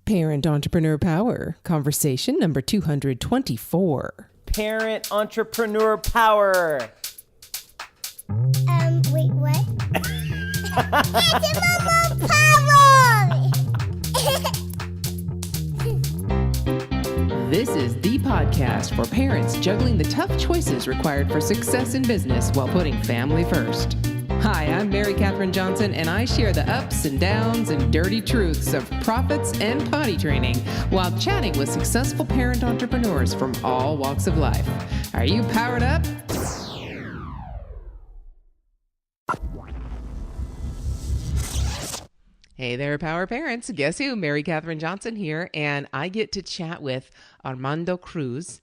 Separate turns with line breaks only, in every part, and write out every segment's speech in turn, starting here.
Parent Entrepreneur Power, conversation number 224.
Parent Entrepreneur Power.
Wait, what? It's Power!
This is the podcast for parents juggling the tough choices required for success in business while putting family first. Hi, I'm Mary Catherine Johnson, and I share the ups and downs and dirty truths of profits and potty training while chatting with successful parent entrepreneurs from all walks of life. Are you powered up? Hey there, Power Parents. Guess who? Mary Catherine Johnson here, and I get to chat with Armando Cruz.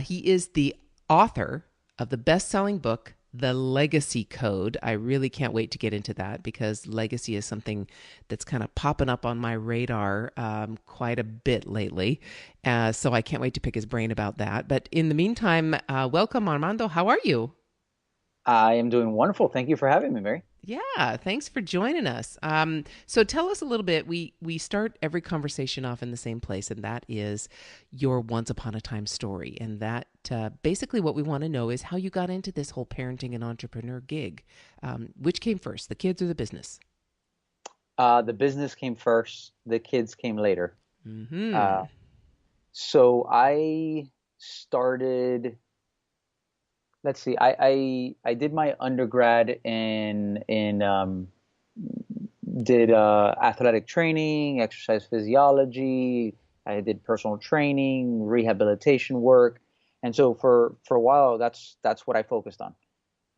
He is the author of the best-selling book, The Legacy Code. I really can't wait to get into that because legacy is something that's kind of popping up on my radar quite a bit lately. So I can't wait to pick his brain about that. But in the meantime, welcome, Armando. How are you?
I am doing wonderful. Thank you for having me, Mary.
Yeah, thanks for joining us. So tell us a little bit. We start every conversation off in the same place, and that is your once upon a time story. And that basically what we want to know is how you got into this whole parenting and entrepreneur gig. Which came first, the kids or the business?
The business came first. The kids came later.
Mm-hmm.
So I started... Let's see. I did my undergrad did athletic training, exercise physiology. I did personal training, rehabilitation work, and so for a while, that's what I focused on.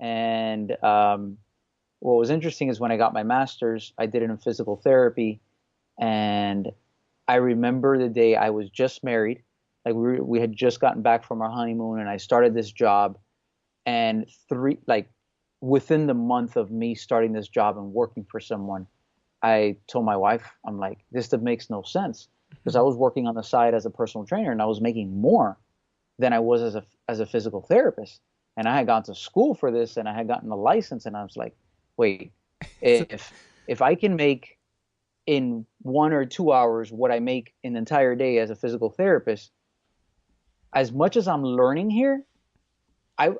And what was interesting is when I got my master's, I did it in physical therapy, and I remember the day I was just married, like we had just gotten back from our honeymoon, and I started this job. And within the month of me starting this job and working for someone, I told my wife, I'm like, this makes no sense, because I was working on the side as a personal trainer and I was making more than I was as a physical therapist. And I had gone to school for this and I had gotten a license, and I was like, wait, if I can make in 1 or 2 hours what I make an entire day as a physical therapist, as much as I'm learning here,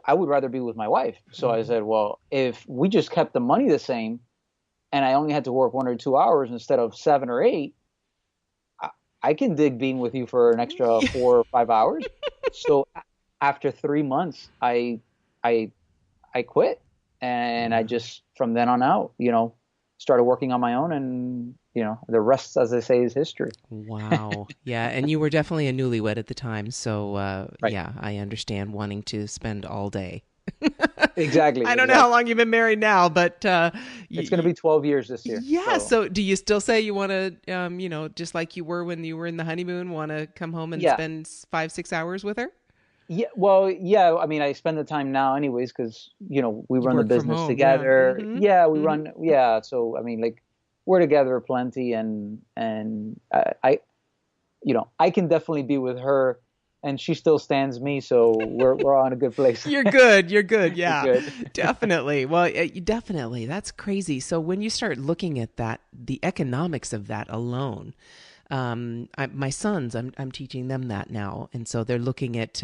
I would rather be with my wife. So I said, well, if we just kept the money the same and I only had to work 1 or 2 hours instead of 7 or 8, I can dig being with you for an extra 4 or 5 hours. So after 3 months, I quit, and I just, from then on out, started working on my own, and the rest, as they say, is history.
Wow. Yeah. And you were definitely a newlywed at the time. So,
Right.
Yeah, I understand wanting to spend all day.
Exactly.
I don't know how long you've been married now, but
it's going to be 12 years this year.
Yeah. So do you still say you want to, just like you were when you were in the honeymoon, want to come home and spend 5-6 hours with her?
Yeah. Well, yeah. I mean, I spend the time now anyways, because, we run the
work from
business
home,
together.
yeah. Mm-hmm.
Yeah, we
Mm-hmm.
run. Yeah. So, I mean, we're together plenty, and I can definitely be with her, and she still stands me. So we're on a good place.
You're good. You're good. Yeah,
We're good.
Definitely. Well, definitely. That's crazy. So when you start looking at that, the economics of that alone, my sons, I'm teaching them that now. And so they're looking at,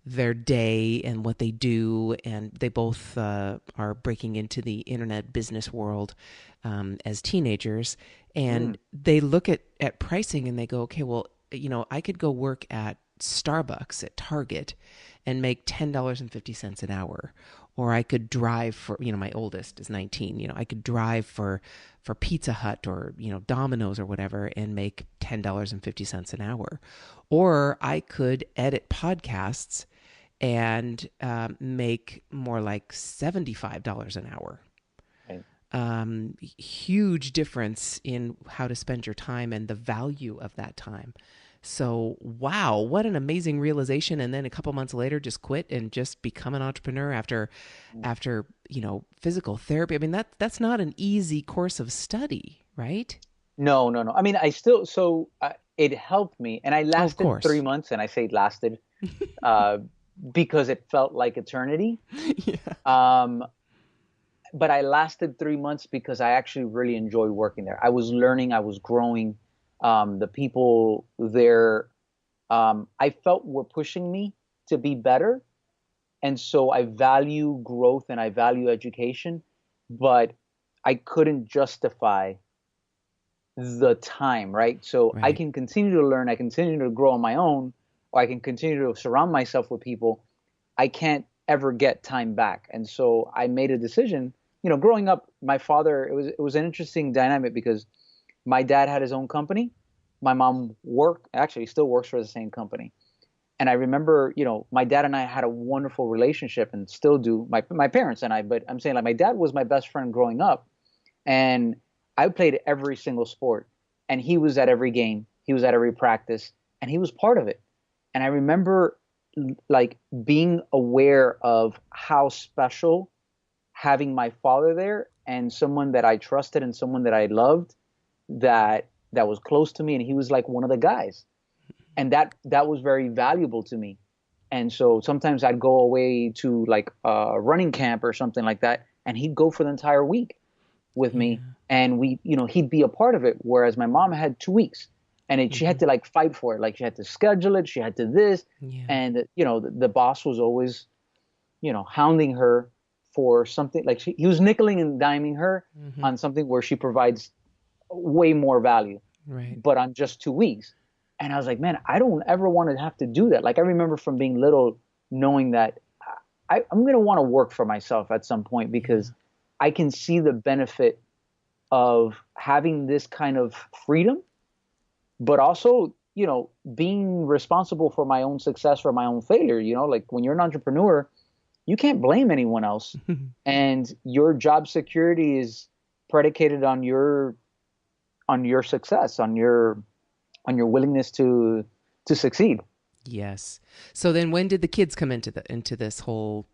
their day and what they do. And they both, are breaking into the internet business world, as teenagers, and they look at pricing and they go, okay, well, I could go work at Starbucks at Target and make $10.50 an hour, or I could drive for, my oldest is 19, I could drive for Pizza Hut or, Domino's or whatever and make $10.50 an hour, or I could edit podcasts and make more like $75 an hour. Huge difference in how to spend your time and the value of that time. So, wow, what an amazing realization. And then a couple months later, just quit and just become an entrepreneur after, physical therapy. I mean, that's not an easy course of study, right?
No. I mean, it helped me, and I lasted 3 months, and I say lasted, because it felt like eternity.
Yeah.
But I lasted 3 months because I actually really enjoyed working there. I was learning, I was growing. The people there, I felt were pushing me to be better. And so I value growth and I value education, but I couldn't justify the time, right? So I
Right.
can continue to learn, I continue to grow on my own, or I can continue to surround myself with people. I can't ever get time back. And so I made a decision. Growing up, my father, it was an interesting dynamic because my dad had his own company. My mom actually still works for the same company. And I remember, my dad and I had a wonderful relationship and still do, my parents and I, but I'm saying like my dad was my best friend growing up. And I played every single sport and he was at every game, he was at every practice and he was part of it. And I remember like being aware of how special having my father there and someone that I trusted and someone that I loved that was close to me. And he was like one of the guys. And that was very valuable to me. And so sometimes I'd go away to like a running camp or something like that, and he'd go for the entire week with me, and he'd be a part of it. Whereas my mom had 2 weeks, and she had to like fight for it. Like she had to schedule it, she had to this,
Yeah.
and the boss was always hounding her for something. Like he was nickeling and diming her on something where she provides way more value,
Right.
but on just 2 weeks. And I was like, man, I don't ever want to have to do that. Like I remember from being little, knowing that I'm going to want to work for myself at some point because I can see the benefit of having this kind of freedom, but also, being responsible for my own success or my own failure. Like when you're an entrepreneur, you can't blame anyone else. And your job security is predicated on your success, on your willingness to succeed.
Yes. So then when did the kids come into this whole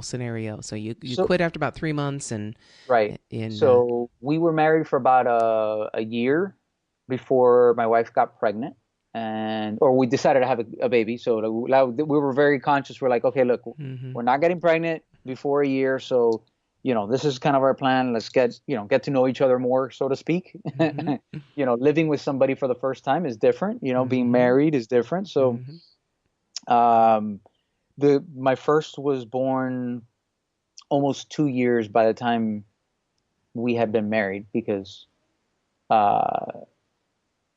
scenario? So you
So
quit after about 3 months and
right.
in
So we were married for about a year before my wife got pregnant, or we decided to have a baby. So we were very conscious. We're like, okay, look, we're not getting pregnant before a year, so this is kind of our plan. Let's get to know each other more, so to speak. Living with somebody for the first time is different. Being married is different. So, um, my first was born almost 2 years by the time we had been married because, uh,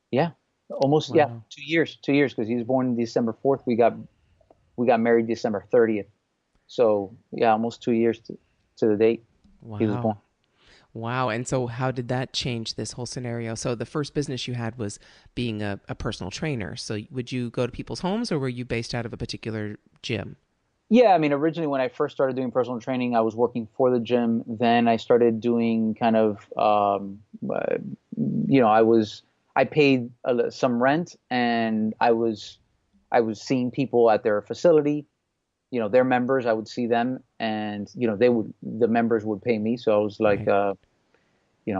yeah, almost, yeah,
wow.
2 years, because he was born December 4th. We got married December 30th. So yeah, almost 2 years to the date he was born.
Wow. Wow. And so how did that change this whole scenario? So the first business you had was being a personal trainer. So would you go to people's homes or were you based out of a particular gym?
Yeah, I mean, originally when I first started doing personal training, I was working for the gym. Then I started doing kind of, I paid some rent, and I was seeing people at their facility. Their members, I would see them, and the members would pay me. So I was like,
Right.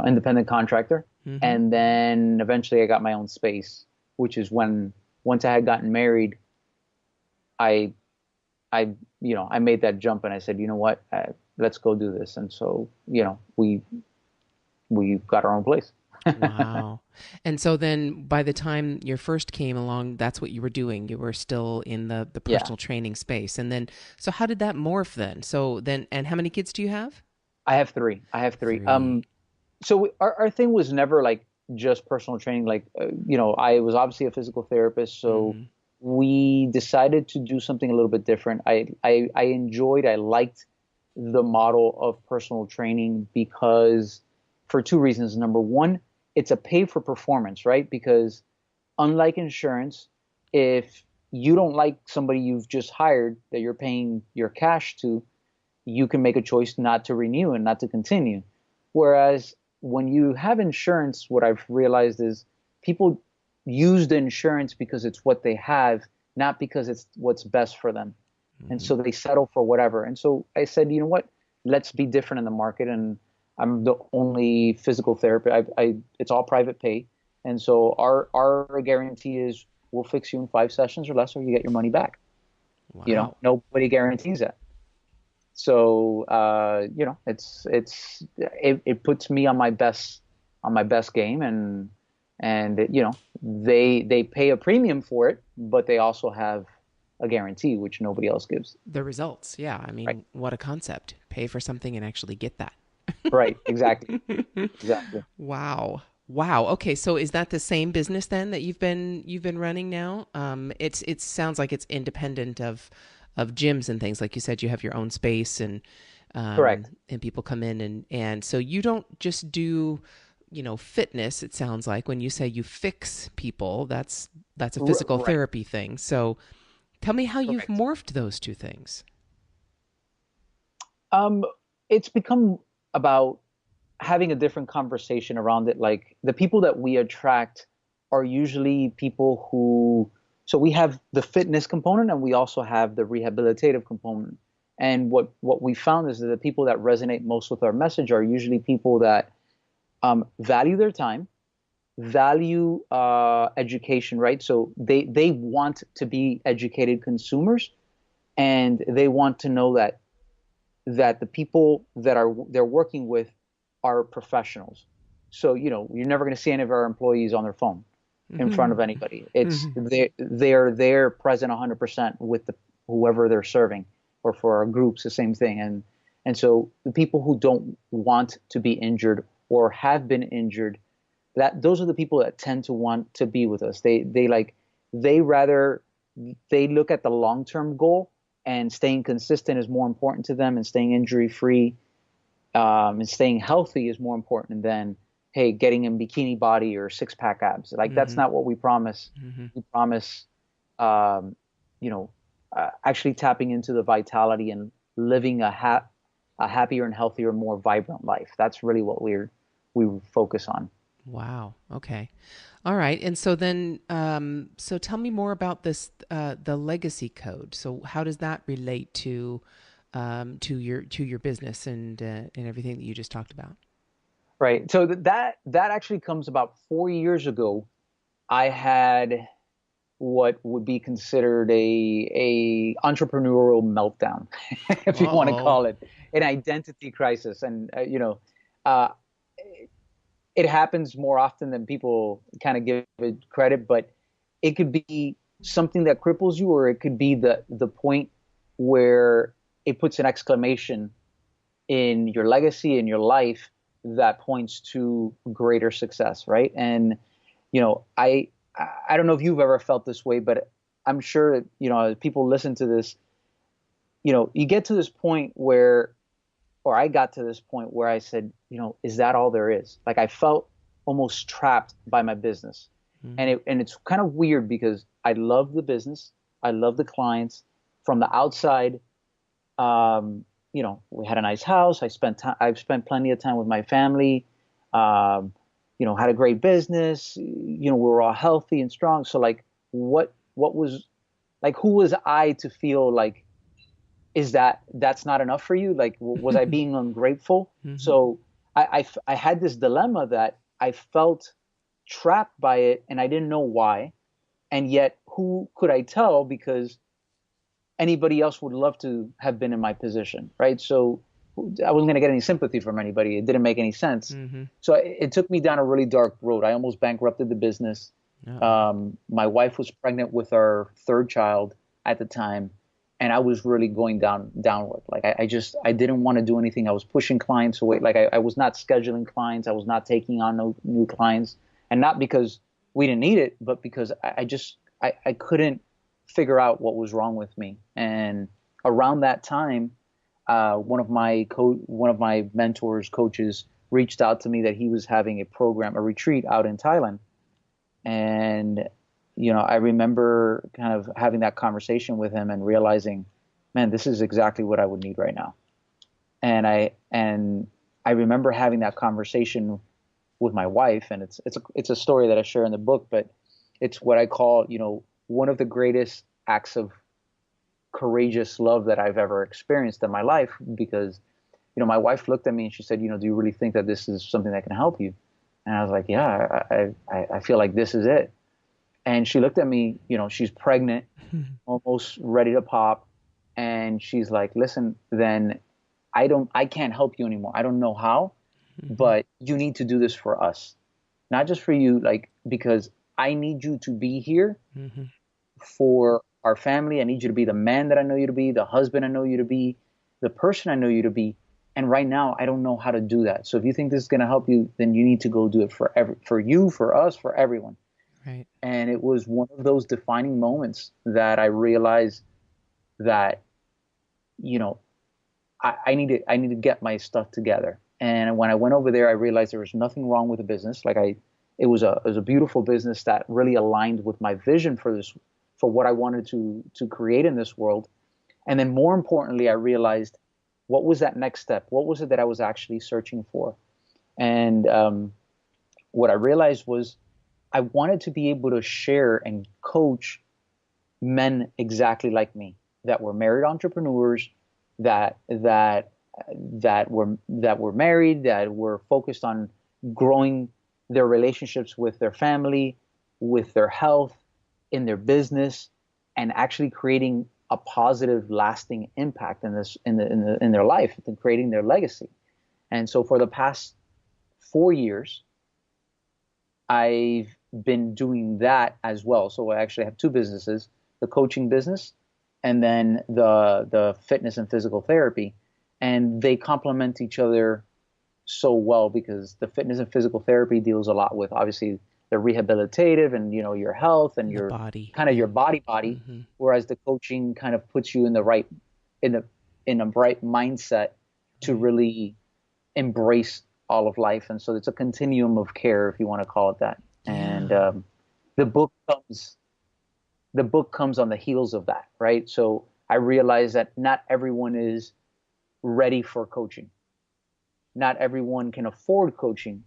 independent contractor.
Mm-hmm.
And then eventually I got my own space, which is when once I had gotten married, I I made that jump and I said, you know what, let's go do this. And so, we got our own place.
Wow. And so then by the time your first came along, that's what you were doing. You were still in the
Yeah,
personal training space. And then, so how did that morph then? So then, and how many kids do you have?
I have three. I have three.
Three.
So our thing was never like just personal training. Like, I was obviously a physical therapist, so
Mm-hmm.
we decided to do something a little bit different. I liked the model of personal training because for two reasons. Number one, it's a pay for performance, right? Because unlike insurance, if you don't like somebody you've just hired that you're paying your cash to, you can make a choice not to renew and not to continue. Whereas when you have insurance, what I've realized is people use the insurance because it's what they have, not because it's what's best for them. And
Mm-hmm.
so they settle for whatever. And so I said, you know what? Let's be different in the market. And I'm the only physical therapist. It's all private pay. And so our guarantee is we'll fix you in 5 sessions or less, or you get your money back.
Wow.
Nobody guarantees that. So it puts me on my best game, and and they pay a premium for it, but they also have a guarantee which nobody else gives.
The results. Yeah. I
Right.
mean, what a concept. Pay for something and actually get that.
Right. Exactly. Exactly.
Wow. Wow. Okay. So is that the same business then that you've been running now? It sounds like it's independent of gyms and things. Like you said, you have your own space
Correct.
and people come in and so you don't just do, fitness. It sounds like when you say you fix people, that's a physical
Right.
therapy thing. So tell me how you've
Correct.
morphed those two things.
Um, it's become about having a different conversation around it. Like the people that we attract are usually people who, so we have the fitness component and we also have the rehabilitative component. And what we found is that the people that resonate most with our message are usually people that value their time, value education, right? So they want to be educated consumers, and they want to know that the people that they're working with are professionals. So, you're never going to see any of our employees on their phone in front of anybody. It's they're there present 100% with whoever they're serving, or for our groups, the same thing. And so the people who don't want to be injured or have been injured, that those are the people that tend to want to be with us. They rather they look at the long-term goal, and staying consistent is more important to them, and staying injury free and staying healthy is more important than, hey, getting in bikini body or six pack abs. Like that's not what we promise. We promise, you know, actually tapping into the vitality and living a happier and healthier, more vibrant life. That's really what we focus on.
Wow. Okay. All right. And so then, so tell me more about this, the legacy code. So how does that relate to your business and everything that you just talked about?
Right. So that actually comes about 4 years ago. I had what would be considered a entrepreneurial meltdown, if you want to
Uh-oh.
call it, an identity crisis. And uh, it happens more often than people kind of give it credit, but it could be something that cripples you, or it could be the point where it puts an exclamation in your legacy, in your life, that points to greater success, right? And I don't know if you've ever felt this way, but I'm sure that as people listen to this, you get to this point where, or I got to this point where I said, is that all there is? Like I felt almost trapped by my business. And it's kind of weird because I love the business, I love the clients. From the outside, we had a nice house. I've spent plenty of time with my family. Had a great business. We were all healthy and strong. So like, what was, like, who was I to feel like, that's not enough for you? Like, was I being ungrateful? So I had this dilemma that I felt trapped by it, and I didn't know why. And yet, who could I tell? Because anybody else would love to have been in my position, right? So I wasn't going to get any sympathy from anybody. It didn't make any sense. So it took me down a really dark road. I almost bankrupted the business. My wife was pregnant with our third child at the time, and I was really going downward. Like I didn't want to do anything. I was pushing clients away. Like I was not scheduling clients. I was not taking on no new clients, and not because we didn't need it, but because I couldn't figure out what was wrong with me. And around that time, one of my mentors, coaches, reached out to me that he was having a retreat out in Thailand. And I remember kind of having that conversation with him and realizing, man, this is exactly what I would need right now. And I remember having that conversation with my wife, and it's a story that I share in the book, but it's what I call, one of the greatest acts of courageous love that I've ever experienced in my life. Because, my wife looked at me and she said, do you really think that this is something that can help you? And I was like, yeah, I feel like this is it. And she looked at me, she's pregnant, almost ready to pop. And she's like, listen, then I can't help you anymore. I don't know how, but you need to do this for us. not just for you, like, because I need you to be here
Hmm.
for our family. I need you to be the man that I know you to be, the husband I know you to be, the person I know you to be. And right now, I don't know how to do that. So if you think this is going to help you, then you need to go do it for you, for us, for everyone.
Right.
And it was one of those defining moments that I realized that, you know, I need to get my stuff together. And when I went over there, I realized there was nothing wrong with the business. It was a beautiful business that really aligned with my vision for what I wanted to create in this world. And then more importantly, I realized, what was that next step? What was it that I was actually searching for? And what I realized was I wanted to be able to share and coach men exactly like me, that were married entrepreneurs, that were married, that were focused on growing their relationships with their family, with their health, in their business, and actually creating a positive, lasting impact in their life, and creating their legacy. And so for the past 4 years, I've been doing that as well. So I actually have two businesses: the coaching business, and then the fitness and physical therapy. And they complement each other so well, because the fitness and physical therapy deals a lot with, obviously, the rehabilitative and, your health and
The
your
body.
kind of
Yeah.
your body,
Hmm.
whereas the coaching kind of puts you in the right in the in a right mindset to
Right.
really embrace all of life. And so it's a continuum of care, if you want to call it that. And
Yeah.
the book comes the book comes on the heels of that, right? So I realize that not everyone is ready for coaching. Not everyone can afford coaching.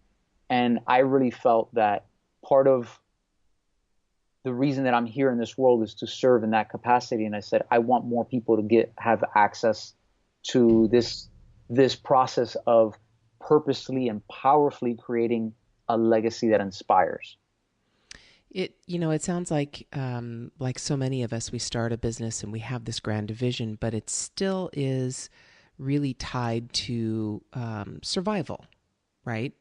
And I really felt that part of the reason that I'm here in this world is to serve in that capacity. And I said, I want more people to have access to this process of purposely and powerfully creating a legacy that inspires.
It sounds like so many of us, we start a business and we have this grand vision, but it still is really tied to survival, right?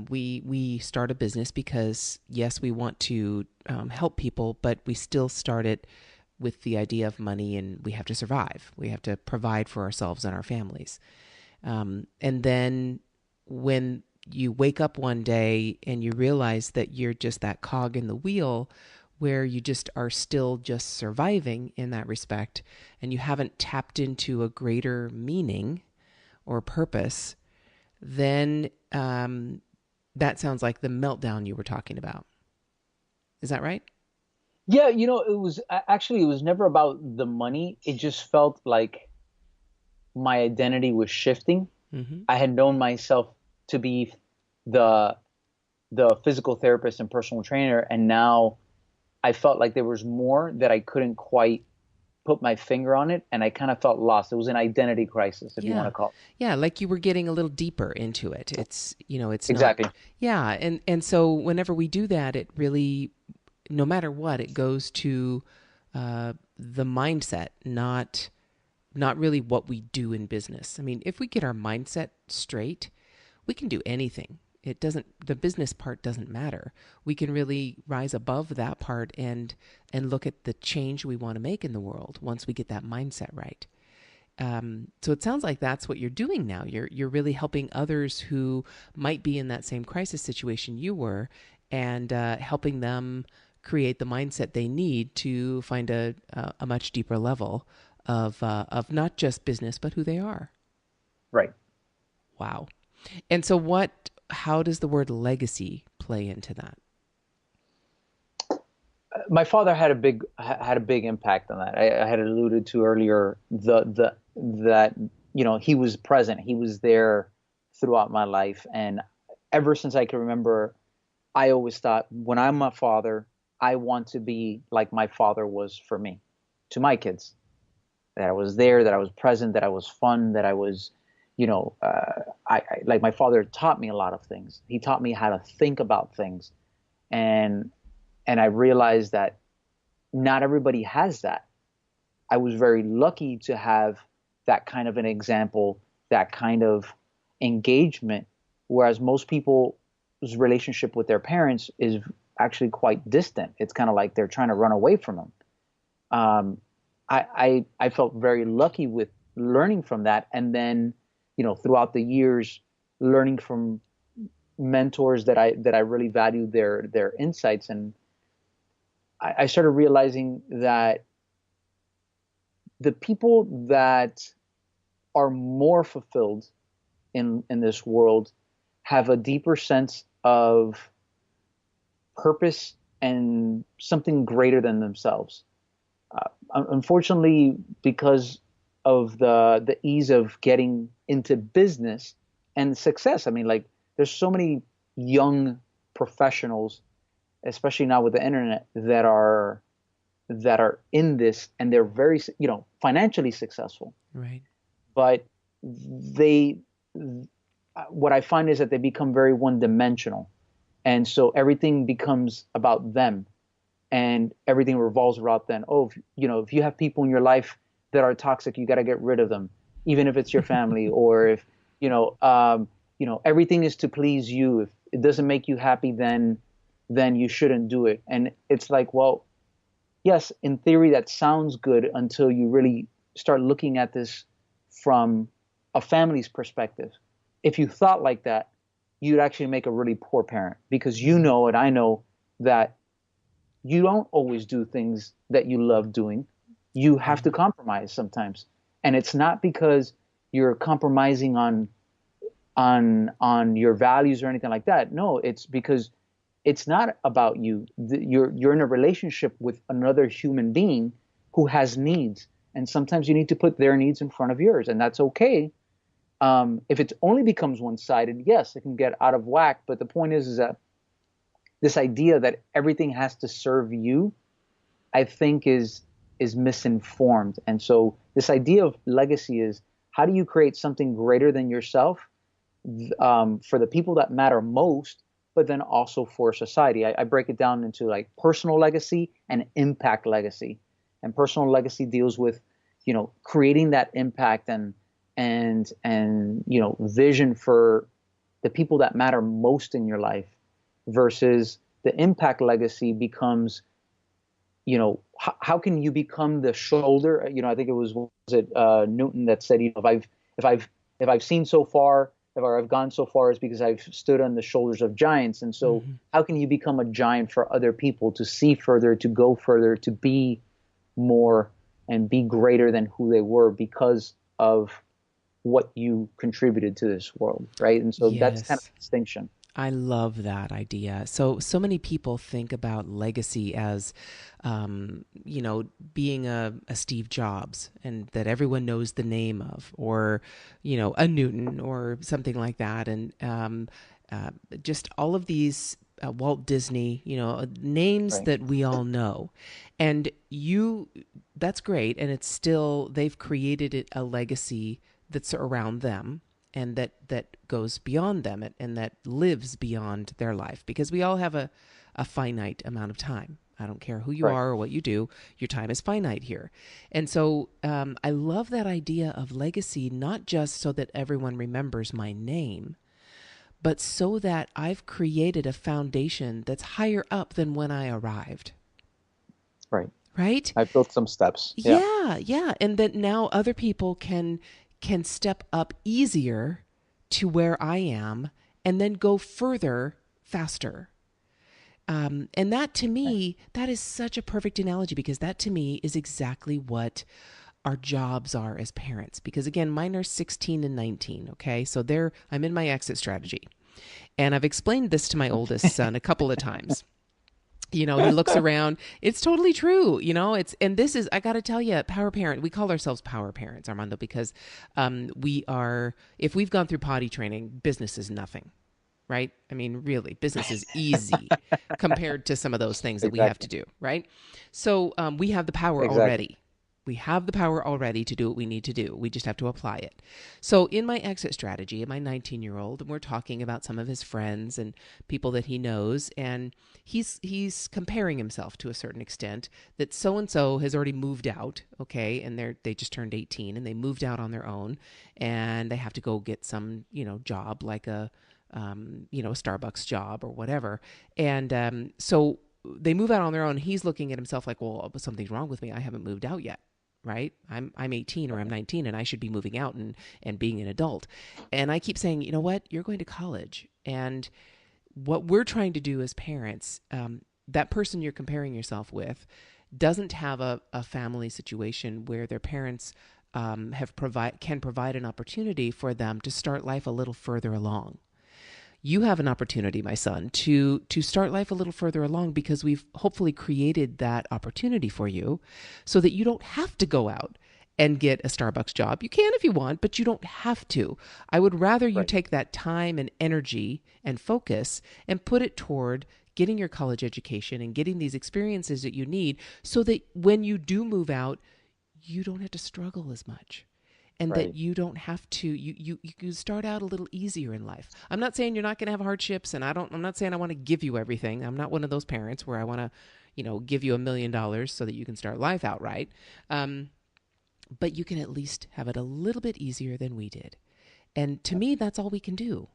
We start a business because, yes, we want to help people, but we still start it with the idea of money, and we have to survive. We have to provide for ourselves and our families. And then when you wake up one day and you realize that you're just that cog in the wheel, where you just are still just surviving in that respect, and you haven't tapped into a greater meaning or purpose, then that sounds like the meltdown you were talking about. Is that right?
Yeah, it was never about the money. It just felt like my identity was shifting.
Mm-hmm.
I had known myself to be the physical therapist and personal trainer, and now I felt like there was more that I couldn't quite put my finger on it, and I kind of felt lost. It was an identity crisis, if you want
Yeah.
to call
Yeah, like you were getting a little deeper into it. It's
it.
not.
Exactly.
Yeah, and so whenever we do that, it really, no matter what, it goes to the mindset, not really what we do in business. I mean, if we get our mindset straight, we can do anything. The business part doesn't matter. We can really rise above that part and look at the change we want to make in the world once we get that mindset right. So it sounds like that's what you're doing now. You're really helping others who might be in that same crisis situation you were, and helping them create the mindset they need to find a much deeper level of not just business but who they are.
Right.
Wow. And so how does the word legacy play into that?
My father had a big impact on that. I had alluded to earlier the that he was present. He was there throughout my life, and ever since I can remember, I always thought, when I'm a father, I want to be like my father was for me, to my kids. That I was there, that I was present, that I was fun, that I was, like, my father taught me a lot of things. He taught me how to think about things, and I realized that not everybody has that. I was very lucky to have that kind of an example, that kind of engagement, whereas most people relationship with their parents is actually quite distant. It's kind of like they're trying to run away from them. I felt very lucky with learning from that, and then throughout the years, learning from mentors that I really valued their insights, and I started realizing that the people that are more fulfilled in this world have a deeper sense of purpose and something greater than themselves. Unfortunately, because of the ease of getting into business and success, I mean, like, there's so many young professionals, especially now with the internet, that are in this, and they're very, financially successful.
Right.
But what I find is that they become very one-dimensional, and so everything becomes about them, and everything revolves around them. Oh, if you have people in your life that are toxic, you got to get rid of them, even if it's your family, or if everything is to please you. If it doesn't make you happy, then you shouldn't do it. And it's like, well, yes, in theory that sounds good until you really start looking at this from a family's perspective. If you thought like that, you'd actually make a really poor parent, because and I know that you don't always do things that you love doing. You have to compromise sometimes. And it's not because you're compromising on your values or anything like that. No, it's because it's not about you. You're in a relationship with another human being who has needs. And sometimes you need to put their needs in front of yours, and that's okay. If it only becomes one-sided, yes, it can get out of whack. But the point is that this idea that everything has to serve you, I think is misinformed. And so this idea of legacy is, how do you create something greater than yourself, for the people that matter most, but then also for society? I break it down into like personal legacy and impact legacy. And personal legacy deals with, creating that impact and vision for the people that matter most in your life, versus the impact legacy becomes, how can you become the shoulder? I think it was Newton that said, if I've seen so far, or I've gone so far, is because I've stood on the shoulders of giants. And so how can you become a giant for other people, to see further, to go further, to be more and be greater than who they were because of what you contributed to this world, right? And so that's kind of the distinction.
I love that idea. So many people think about legacy as, being a Steve Jobs, and that everyone knows the name of, or, a Newton or something like that. And just all of these Walt Disney, names
Right.
that we all know. And that's great. And it's still, they've created a legacy that's around them, and that goes beyond them, and that lives beyond their life, because we all have a finite amount of time. I don't care who you
Right.
are or what you do, your time is finite here. And so I love that idea of legacy, not just so that everyone remembers my name, but so that I've created a foundation that's higher up than when I arrived.
Right.
Right?
I've built some steps.
Yeah. And that now other people can step up easier to where I am, and then go further faster. And that, to me, that is such a perfect analogy, because that, to me, is exactly what our jobs are as parents. Because again, mine are 16 and 19. Okay. So I'm in my exit strategy, and I've explained this to my oldest son a couple of times. He looks around. It's totally true. I got to tell you, power parent, we call ourselves power parents, Armando, because if we've gone through potty training, business is nothing, right? I mean, really, business is easy compared to some of those things that we have to do, right? So we have the power already. We have the power already to do what we need to do. We just have to apply it. So in my exit strategy, my 19-year-old, and we're talking about some of his friends and people that he knows, and he's comparing himself to a certain extent, that so-and-so has already moved out, okay, and they just turned 18, and they moved out on their own, and they have to go get some, job like a a Starbucks job or whatever. And so they move out on their own. He's looking at himself like, well, something's wrong with me. I haven't moved out yet. Right? I'm 18 or I'm 19 and I should be moving out and being an adult. And I keep saying, you know what? You're going to college. And what we're trying to do as parents, that person you're comparing yourself with doesn't have a family situation where their parents can provide an opportunity for them to start life a little further along. You have an opportunity, my son, to start life a little further along because we've hopefully created that opportunity for you so that you don't have to go out and get a Starbucks job. You can if you want, but you don't have to. I would rather you take that time and energy and focus and put it toward getting your college education and getting these experiences that you need so that when you do move out, you don't have to struggle as much. And that you don't have to, you can start out a little easier in life. I'm not saying you're not going to have hardships, and I'm not saying I want to give you everything. I'm not one of those parents where I want to, give you $1 million so that you can start life out right. But you can at least have it a little bit easier than we did. And to me, that's all we can do.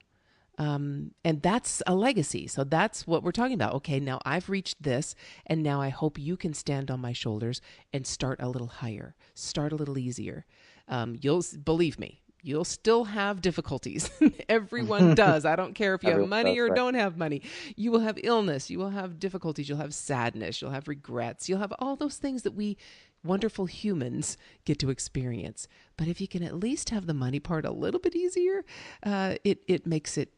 And that's a legacy. So that's what we're talking about. Okay, now I've reached this, and now I hope you can stand on my shoulders and start a little higher, start a little easier. Believe me, you'll still have difficulties. Everyone does. I don't care if you have money or don't have money. You will have illness. You will have difficulties. You'll have sadness. You'll have regrets. You'll have all those things that we wonderful humans get to experience. But if you can at least have the money part a little bit easier, it makes it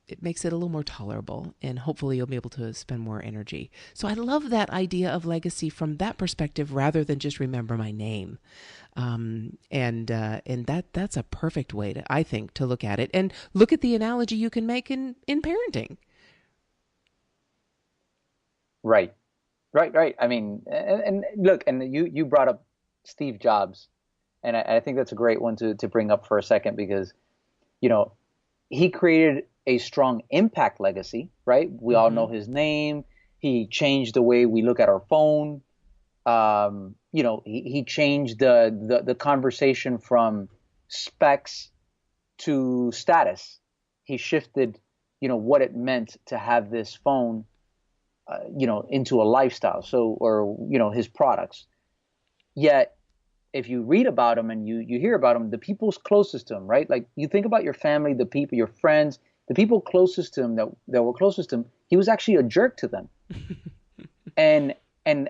a little more tolerable, and hopefully you'll be able to spend more energy. So I love that idea of legacy from that perspective rather than just remember my name. And that's a perfect way to, I think, to look at it, and look at the analogy you can make in parenting.
Right. I mean, and look, and you brought up Steve Jobs, and I think that's a great one to bring up for a second because, he created a strong impact legacy, right? We all know his name. He changed the way we look at our phone. He changed the conversation from specs to status. He shifted, what it meant to have this phone, into a lifestyle. So, or, his products. Yet, if you read about him and you hear about him, the people's closest to him, right? Like you think about your family, the people, your friends, the people closest to him that were closest to him, he was actually a jerk to them. and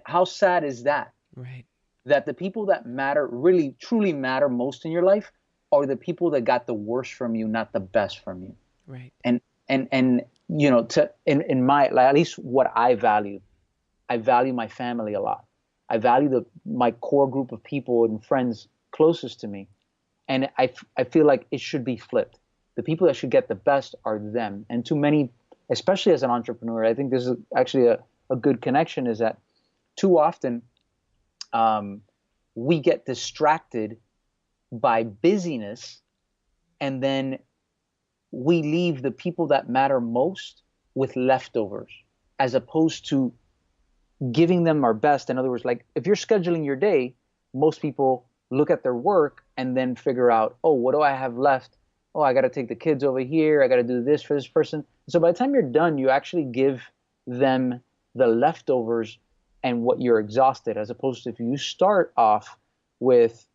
how sad is that?
Right. That
the people that matter, really, truly matter most in your life are the people that got the worst from you, not the best from you.
Right.
And in my, like, at least what I value my family a lot. I value my core group of people and friends closest to me. And I feel like it should be flipped. The people that should get the best are them. And too many, especially as an entrepreneur, I think this is actually a good connection, is that too often we get distracted by busyness, and then we leave the people that matter most with leftovers, as opposed to giving them our best. In other words, like if you're scheduling your day, most people look at their work and then figure out, oh, what do I have left? Oh, I got to take the kids over here. I got to do this for this person. So by the time you're done, you actually give them the leftovers and what you're exhausted, as opposed to if you start off with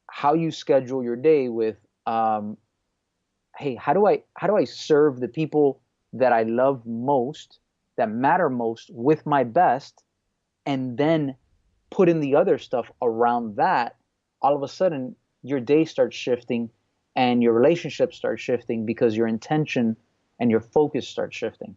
how you schedule your day with, hey, how do I serve the people that I love most, that matter most, with my best, and then put in the other stuff around that, all of a sudden your day starts shifting and your relationships start shifting because your intention and your focus starts shifting.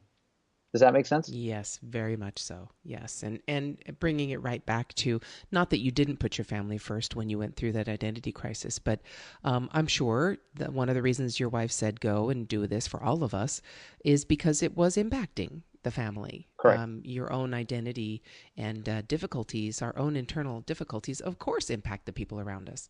Does that make sense?
Yes, very much so. Yes. And bringing it right back to, not that you didn't put your family first when you went through that identity crisis, but I'm sure that one of the reasons your wife said go and do this for all of us is because it was impacting the family.
Correct.
Your own identity and difficulties, our own internal difficulties, of course, impact the people around us.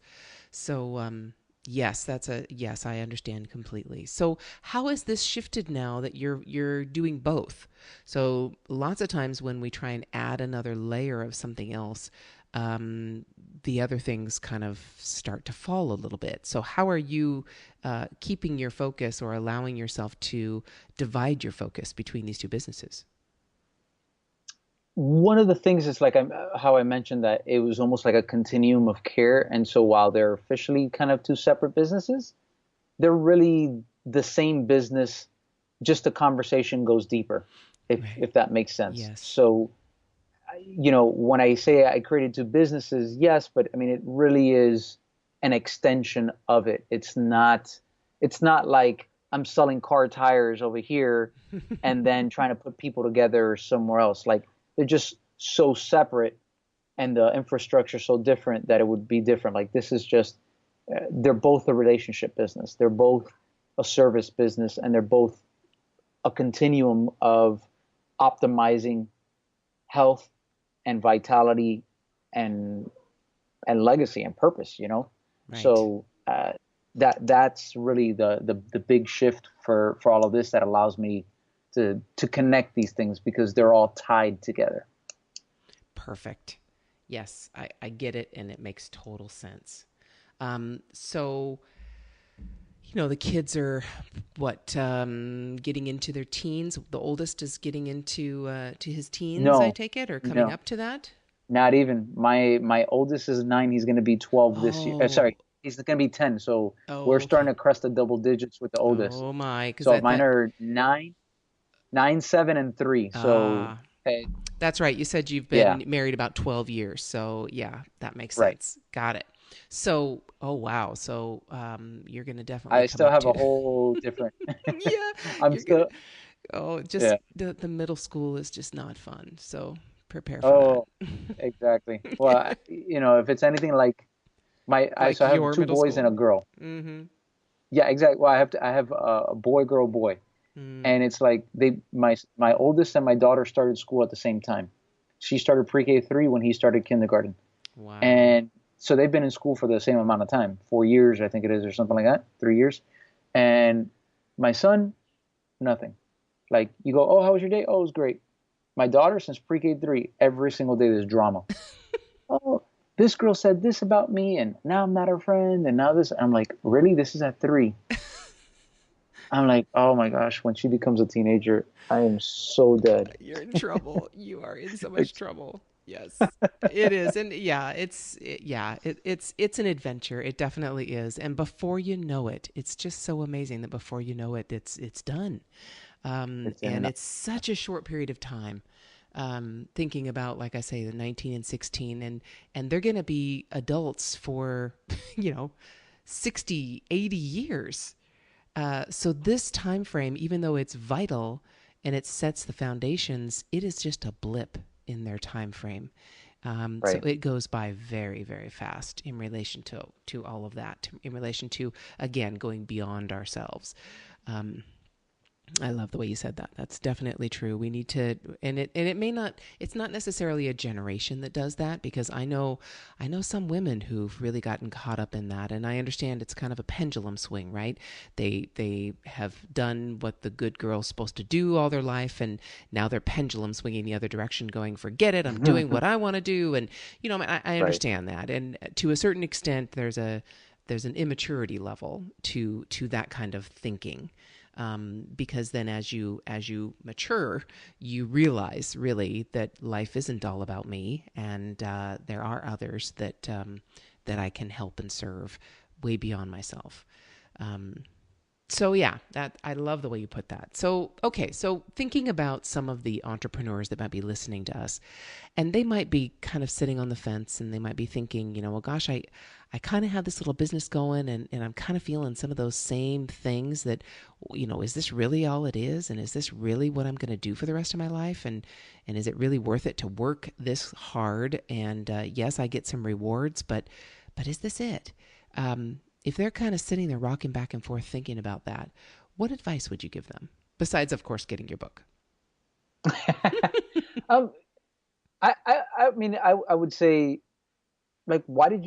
So, Yes, yes, I understand completely. So, how has this shifted now that you're doing both? So, lots of times when we try and add another layer of something else, um, the other things kind of start to fall a little bit. So, how are you keeping your focus or allowing yourself to divide your focus between these two businesses?
One of the things is like how I mentioned that it was almost like a continuum of care. And so while they're officially kind of two separate businesses, they're really the same business, just the conversation goes deeper,
Right.
if that makes sense.
Yes.
So, when I say I created two businesses, yes, but I mean it really is an extension of it. It's not like I'm selling car tires over here and then trying to put people together somewhere else. Like they're just so separate and the infrastructure so different that it would be different. Like this is just they're both a relationship business. They're both a service business, and they're both a continuum of optimizing health and vitality and legacy and purpose.
Right.
So that's really the big shift for all of this that allows me to connect these things because they're all tied together.
Perfect. Yes, I get it, and it makes total sense. So, the kids are what getting into their teens. The oldest is getting into to his teens, I
No,
take it, or coming
no,
up to that.
not even. My oldest is 9. He's going to be 12 this year.
Oh,
Sorry, he's going to be 10. So we're
oh,
starting
okay.
to crest the double digits with the oldest.
Oh my, because
So
that
mine
that
are 9, 9, 7, and 3. So
ah,
uh,
that's right. You said you've
yeah,
been married about 12 years, so yeah, that makes
right.
sense. Got it. So, oh wow, so you're gonna definitely
I
come
still
up
have
to.
a whole different.
Yeah,
I'm
you're gonna.
still,
Oh, just
yeah.
the middle school is just not fun. So prepare for that.
Oh, exactly. Well, if it's anything like so
Like
I have
your
two
middle
boys and a
school.
girl.
Mm-hmm.
Yeah, exactly. Well, I have a boy, girl, boy,
Mm.
and it's like my oldest and my daughter started school at the same time. She started pre-K 3 when he started kindergarten,
Wow.
and so they've been in school for the same amount of time, 4 years, I think it is, or something like that, 3 years. And my son, nothing. Like you go, oh, how was your day? Oh, it was great. My daughter, since pre-K 3, every single day there's drama. Oh, this girl said this about me, and now I'm not her friend, and now this. I'm like, really? This is at 3. I'm like, oh my gosh, when she becomes a teenager, I am so dead.
You're in trouble. You are in so much trouble. Yes, it is, and yeah, it's an adventure. It definitely is, and before you know it, it's just so amazing that before you know it, it's done,
It's in
and
and out.
it's such a short period of time. Thinking about, like I say, the 19 and 16, and they're going to be adults for, you know, 60, 80 years. So this time frame, even though it's vital and it sets the foundations, it is just a blip in their time frame. So
Right.
it goes by very, very fast in relation to all of that, in relation to, again, going beyond ourselves. Um, I love the way you said that. That's definitely true. We need to, and it may not. It's not necessarily a generation that does that, because I know some women who've really gotten caught up in that, and I understand it's kind of a pendulum swing, right? They have done what the good girl's supposed to do all their life, and now they're pendulum swinging the other direction, going, "Forget it, I'm doing what I want to do," and I
Right.
understand that, and to a certain extent, there's an immaturity level to that kind of thinking, because then as you mature, you realize really that life isn't all about me, and there are others that I can help and serve way beyond myself. Um, so yeah, that I love the way you put that. So okay, so thinking about some of the entrepreneurs that might be listening to us, and they might be kind of sitting on the fence, and they might be thinking, well, gosh, I kind of have this little business going, and I'm kind of feeling some of those same things that, is this really all it is? And is this really what I'm going to do for the rest of my life? And is it really worth it to work this hard? And yes, I get some rewards, but is this it? If they're kind of sitting there rocking back and forth thinking about that, what advice would you give them? Besides, of course, getting your book.
um, I mean, I would say, like, why did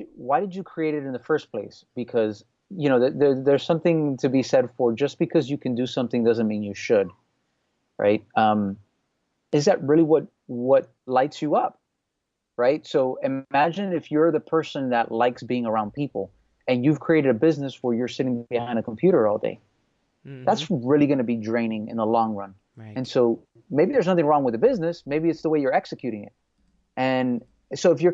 you create it in the first place? Because there's something to be said for just because you can do something doesn't mean you should, right? Is that really what lights you up, right? So imagine if you're the person that likes being around people and you've created a business where you're sitting behind a computer all day.
Mm-hmm.
That's really going to be draining in the long run.
Right.
And so maybe there's nothing wrong with the business. Maybe it's the way you're executing it. And so if you're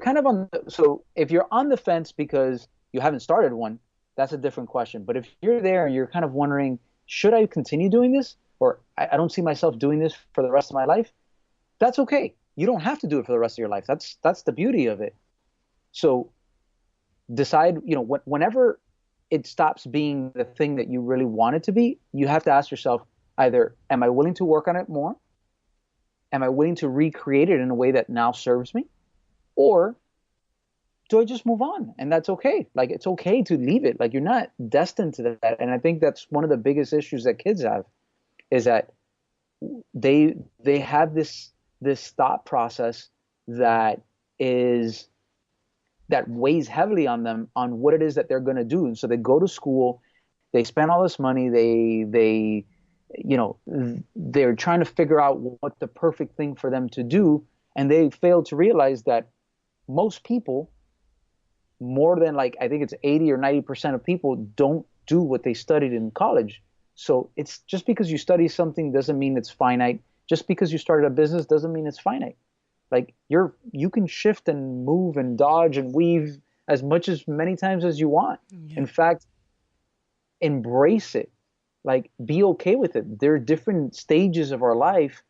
if you're on the fence because you haven't started one, that's a different question. But if you're there and you're kind of wondering, should I continue doing this? Or I don't see myself doing this for the rest of my life. That's okay. You don't have to do it for the rest of your life. That's the beauty of it. So decide, whenever it stops being the thing that you really want it to be, you have to ask yourself either, am I willing to work on it more? Am I willing to recreate it in a way that now serves me? Or do I just move on? And that's okay. Like, it's okay to leave it. Like, you're not destined to that. And I think that's one of the biggest issues that kids have, is that they have this thought process that weighs heavily on them on what it is that they're going to do. And so they go to school, they spend all this money, they're trying to figure out what the perfect thing for them to do. And they fail to realize that most people, more than I think it's 80 or 90% of people, don't do what they studied in college. So it's just because you study something doesn't mean it's finite. Just because you started a business doesn't mean it's finite. Like, you can shift and move and dodge and weave as many times as you want. Yeah. In fact, embrace it. Like, be okay with it. There are different stages of our life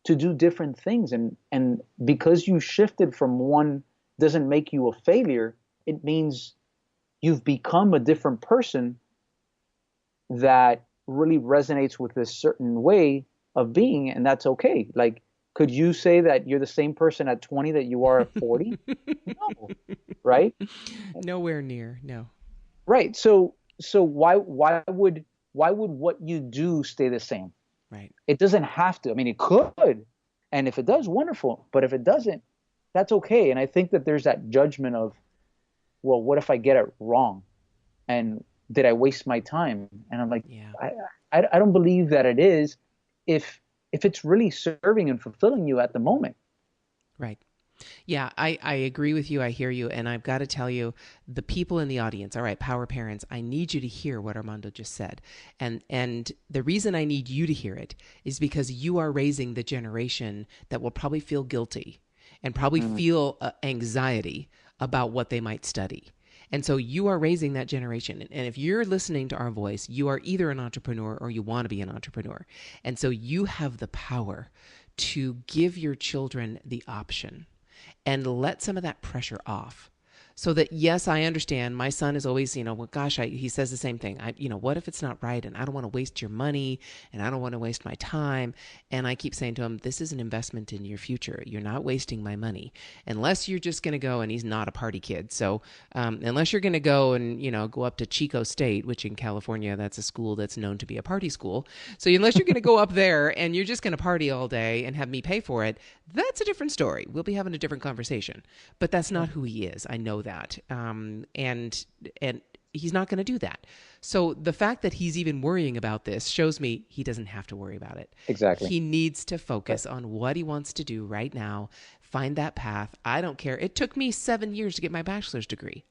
to do different things. And because you shifted from one doesn't make you a failure. It means you've become a different person that really resonates with this certain way of being, and that's okay. Like, could you say that you're the same person at 20 that you are at 40? No, right?
Nowhere near, no.
Right. So why would what you do stay the same?
Right.
It doesn't have to. I mean, it could, and if it does, wonderful. But if it doesn't, that's okay. And I think that there's that judgment of, well, what if I get it wrong? And did I waste my time? And I'm like,
yeah.
I don't believe that it is if it's really serving and fulfilling you at the moment.
Right. Yeah, I agree with you. I hear you. And I've got to tell you, the people in the audience, all right, power parents, I need you to hear what Armando just said. And the reason I need you to hear it is because you are raising the generation that will probably feel guilty and probably feel anxiety about what they might study. And so you are raising that generation. And if you're listening to our voice, you are either an entrepreneur or you want to be an entrepreneur. And so you have the power to give your children the option and let some of that pressure off. So that, yes, I understand. My son is always, well, gosh, he says the same thing. What if it's not right? And I don't want to waste your money and I don't want to waste my time. And I keep saying to him, this is an investment in your future. You're not wasting my money unless you're just going to go, and he's not a party kid. So unless you're going to go and, go up to Chico State, which in California, that's a school that's known to be a party school. So unless you're going to go up there and you're just going to party all day and have me pay for it, that's a different story. We'll be having a different conversation. But that's not who he is. I know that. And he's not going to do that. So the fact that he's even worrying about this shows me he doesn't have to worry about it.
Exactly.
He needs to focus on what he wants to do right now. Find that path. I don't care. It took me 7 years to get my bachelor's degree.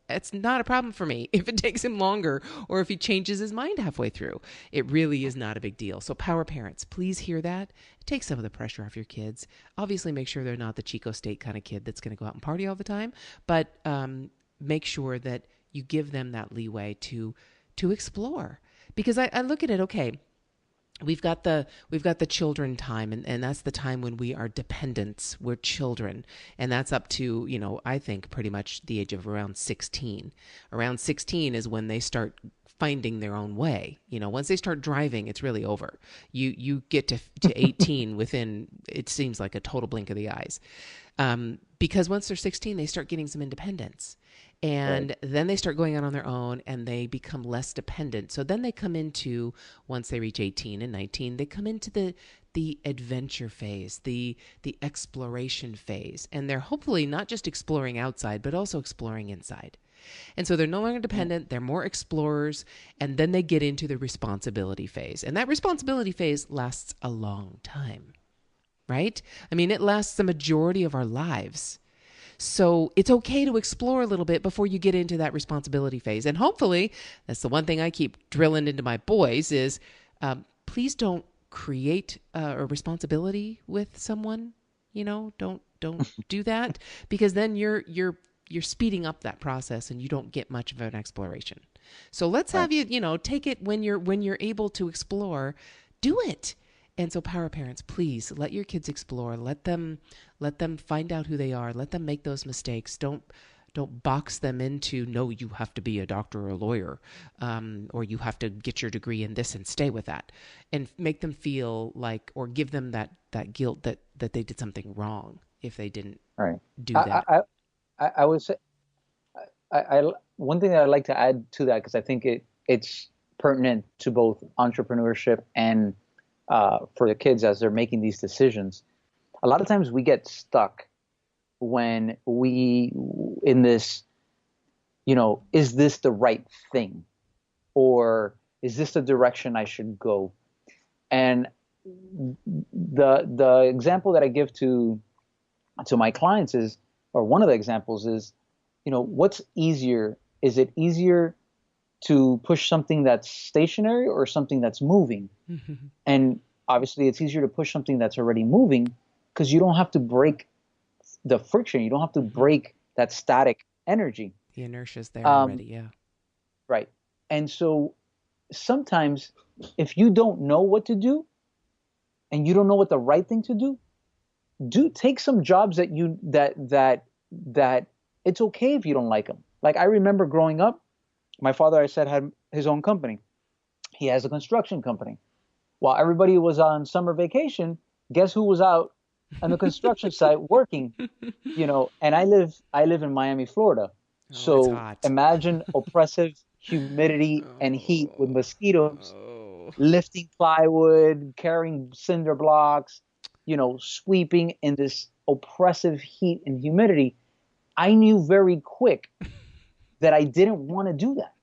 It's not a problem for me if it takes him longer or if he changes his mind halfway through. It really is not a big deal. So power parents, please hear that. Take some of the pressure off your kids. Obviously, make sure they're not the Chico State kind of kid that's going to go out and party all the time, but make sure that you give them that leeway to explore. Because I look at it, okay, we've got the children time, and that's the time when we are dependents. We're children, and that's up to, I think pretty much the age of around 16. Around 16 is when they start finding their own way. Once they start driving, it's really over. You get to 18 within, it seems like a total blink of the eyes. Because once they're 16, they start getting some independence. And right. Then they start going out on their own and they become less dependent. So then they come into, once they reach 18 and 19, they come into the the adventure phase, the exploration phase. And they're hopefully not just exploring outside, but also exploring inside. And so they're no longer dependent, they're more explorers, and then they get into the responsibility phase. And that responsibility phase lasts a long time, right? I mean, it lasts the majority of our lives. So it's okay to explore a little bit before you get into that responsibility phase. And hopefully, that's the one thing I keep drilling into my boys is, please don't create a responsibility with someone. Don't do that, because then you're speeding up that process and you don't get much of an exploration. So let's have you, take it when you're able to explore, do it. And so power parents, please let your kids explore, let them find out who they are, let them make those mistakes. Don't box them into, no, you have to be a doctor or a lawyer, or you have to get your degree in this and stay with that, and make them feel like, or give them that guilt that they did something wrong if they didn't do that.
I would say, one thing that I'd like to add to that, because I think it's pertinent to both entrepreneurship and for the kids as they're making these decisions. A lot of times we get stuck when in this, is this the right thing? Or is this the direction I should go? And the example that I give to my clients is, or one of the examples is, what's easier? Is it easier to push something that's stationary or something that's moving? Mm-hmm. And obviously it's easier to push something that's already moving, because you don't have to break the friction. You don't have to break that static energy.
The inertia's there already, yeah.
Right. And so sometimes if you don't know what to do and you don't know what the right thing to do, take some jobs that it's okay if you don't like them. Like, I remember growing up, my father, I said, had his own company. He has a construction company. While everybody was on summer vacation, guess who was out on the construction site working? And I live in Miami, Florida. So imagine oppressive humidity and heat with mosquitoes, lifting plywood, carrying cinder blocks, sweeping in this oppressive heat and humidity. I knew very quick that I didn't want to do that.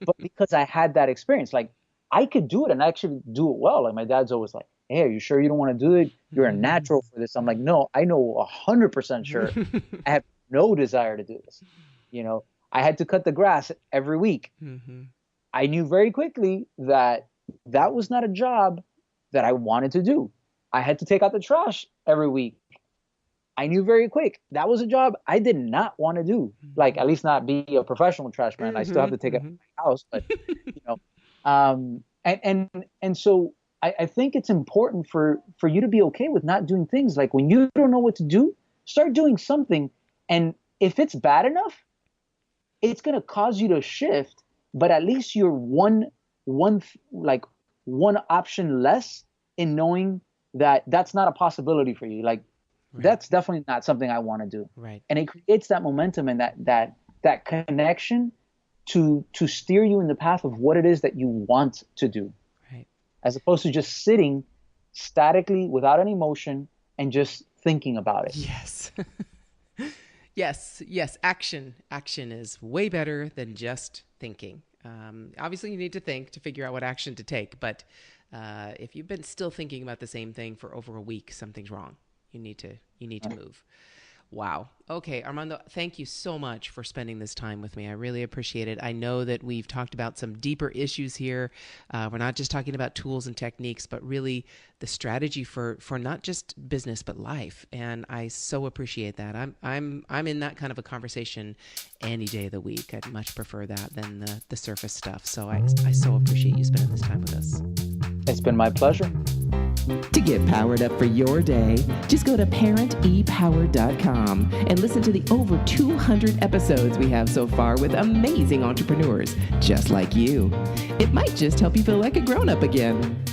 But because I had that experience, like, I could do it and actually do it well. Like, my dad's always like, hey, are you sure you don't want to do it? You're a natural for this. I'm like, no, I know 100% sure. I have no desire to do this. I had to cut the grass every week. Mm-hmm. I knew very quickly that was not a job that I wanted to do. I had to take out the trash every week. I knew very quick that was a job I did not want to do. Like, at least not be a professional trash man. Mm-hmm. I still have to take it out of my house, but and so I think it's important for you to be okay with not doing things. Like, when you don't know what to do, start doing something. And if it's bad enough, it's going to cause you to shift, but at least you're one option less in knowing that that's not a possibility for you. Like, right. That's definitely not something I want to do.
Right.
And it creates that momentum and that connection to steer you in the path of what it is that you want to do.
Right. As
opposed to just sitting statically without any motion and just thinking about it.
Yes. Yes. Action is way better than just thinking. Obviously you need to think to figure out what action to take, but if you've been still thinking about the same thing for over a week, something's wrong. You need to move. Wow. Okay, Armando, thank you so much for spending this time with me. I really appreciate it. I know that we've talked about some deeper issues here. We're not just talking about tools and techniques, but really the strategy for not just business but life. And I so appreciate that. I'm in that kind of a conversation any day of the week. I'd much prefer that than the surface stuff. So I so appreciate you spending this time with us.
It's been my pleasure.
To get powered up for your day, just go to parentepower.com and listen to the over 200 episodes we have so far with amazing entrepreneurs just like you. It might just help you feel like a grown-up again.